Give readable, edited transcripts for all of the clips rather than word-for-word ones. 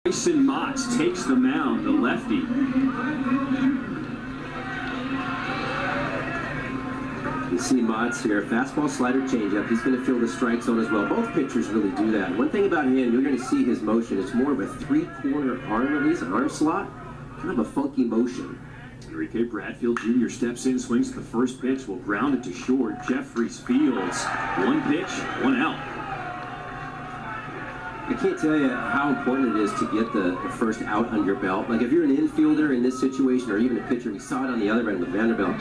Brycen Mautz takes the mound, the lefty. You see Mautz here, fastball, slider, changeup. He's going to fill the strike zone as well. Both pitchers really do that. One thing about him, you're going to see his motion. It's more of a three-corner arm release, an arm slot, kind of a funky motion. Enrique Bradfield Jr. steps in, swings at the first pitch, will ground it to short. Jeffries fields. One pitch, one out. I can't tell you how important it is to get the first out on your belt. Like if you're an infielder in this situation, or even a pitcher, we saw it on the other end with Vanderbilt.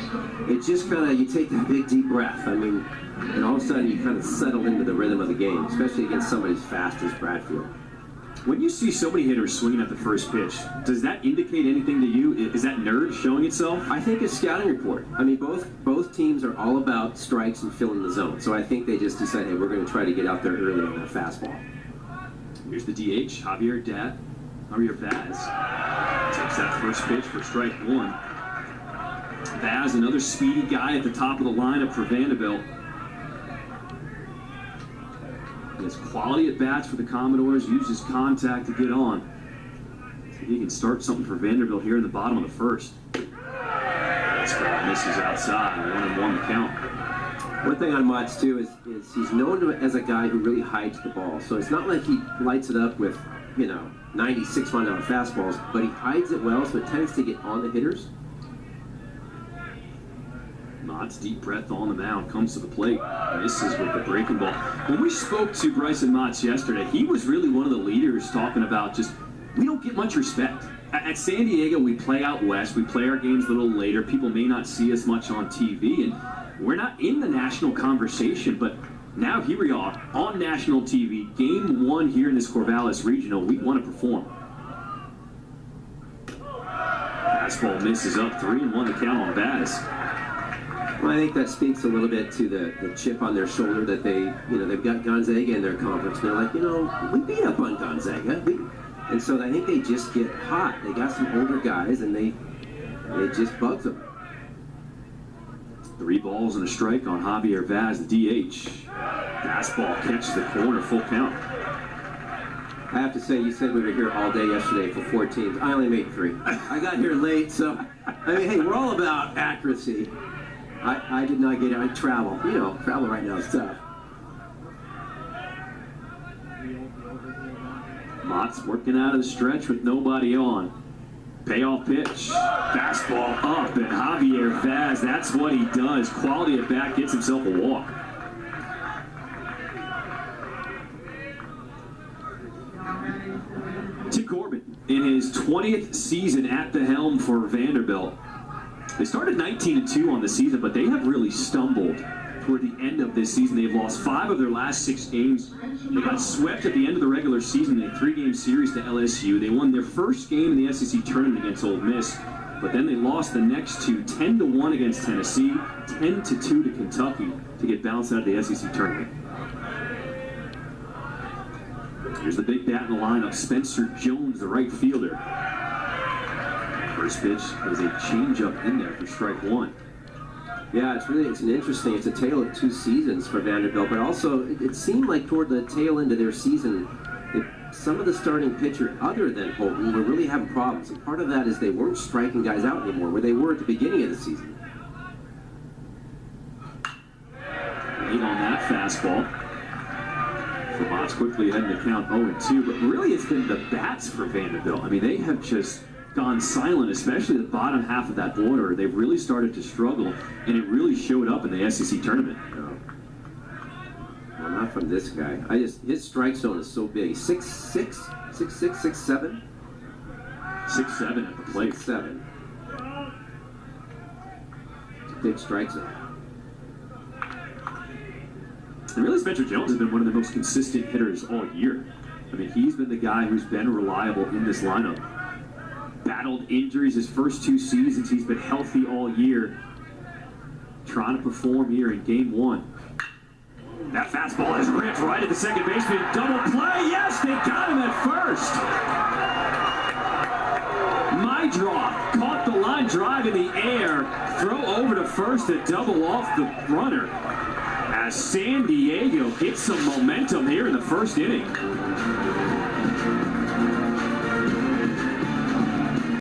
It just kind of, you take that big deep breath. I mean, and all of a sudden you kind of settle into the rhythm of the game, especially against somebody as fast as Bradfield. When you see so many hitters swinging at the first pitch, does that indicate anything to you? Is that nerve showing itself? I think it's scouting report. I mean, both teams are all about strikes and filling the zone. So I think they just decided, hey, we're going to try to get out there early on that fastball. Here's the DH, Javier Vaz. Takes that first pitch for strike one. Vaz, another speedy guy at the top of the lineup for Vanderbilt. He has quality at bats for the Commodores, uses contact to get on. So he can start something for Vanderbilt here in the bottom of the first. Misses outside, 1-1 the count. One thing on Mautz too is he's known as a guy who really hides the ball. So it's not like he lights it up with, 96 mile-an-hour fastballs, but he hides it well, so it tends to get on the hitters. Mautz, deep breath on the mound, comes to the plate, misses with the breaking ball. When we spoke to Brycen Mautz yesterday, he was really one of the leaders talking about just, we don't get much respect. At San Diego, we play out west, we play our games a little later, people may not see us much on TV, and we're not in the national conversation, but now here we are on national TV, game one here in this Corvallis regional. We want to perform. Fastball misses up, 3-1 the count on Vaz. Well, I think that speaks a little bit to the chip on their shoulder that they've got Gonzaga in their conference. They're like, we beat up on Gonzaga. And so I think they just get hot. They got some older guys, and it just bugs them. 3 balls and a strike on Javier Vaz, the DH. Fastball catches the corner, full count. I have to say, you said we were here all day yesterday for 4 teams. I only made 3. I got here late, so, I mean, hey, we're all about accuracy. I did not get it. I travel. Travel right now is tough. Mautz working out of the stretch with nobody on. Payoff pitch, fastball up, and Javier Vaz, that's what he does. Quality at bat, gets himself a walk. Tim Corbin, in his 20th season at the helm for Vanderbilt. They started 19-2 on the season, but they have really stumbled toward the end of this season. They've lost 5 of their last 6 games. They got swept at the end of the regular season in a 3-game series to LSU. They won their first game in the SEC tournament against Ole Miss, but then they lost the next 2, 10-1 against Tennessee, 10-2 to Kentucky to get bounced out of the SEC tournament. Here's the big bat in the lineup, Spencer Jones, the right fielder. First pitch is a changeup in there for strike 1. Yeah, it's a tale of 2 seasons for Vanderbilt, but also it seemed like toward the tail end of their season, some of the starting pitcher other than Holton were really having problems. And part of that is they weren't striking guys out anymore, where they were at the beginning of the season. Late on that fastball. Vermont's quickly ahead in the count 0-2, but really it's been the bats for Vanderbilt. I mean, they have just gone silent, especially the bottom half of that order. They've really started to struggle, and it really showed up in the SEC tournament. Well, not from this guy. His strike zone is so big. 6'6", 6'6", 6'7". 6'7" at the plate. 6'7". Big strike zone. And really, Spencer Jones has been one of the most consistent hitters all year. I mean, he's been the guy who's been reliable in this lineup. Battled injuries his first 2 seasons. He's been healthy all year. Trying to perform here in game 1. That fastball is ripped right at the second baseman. Double play. Yes, they got him at first. My draw caught the line drive in the air. Throw over to first to double off the runner. As San Diego gets some momentum here in the first inning.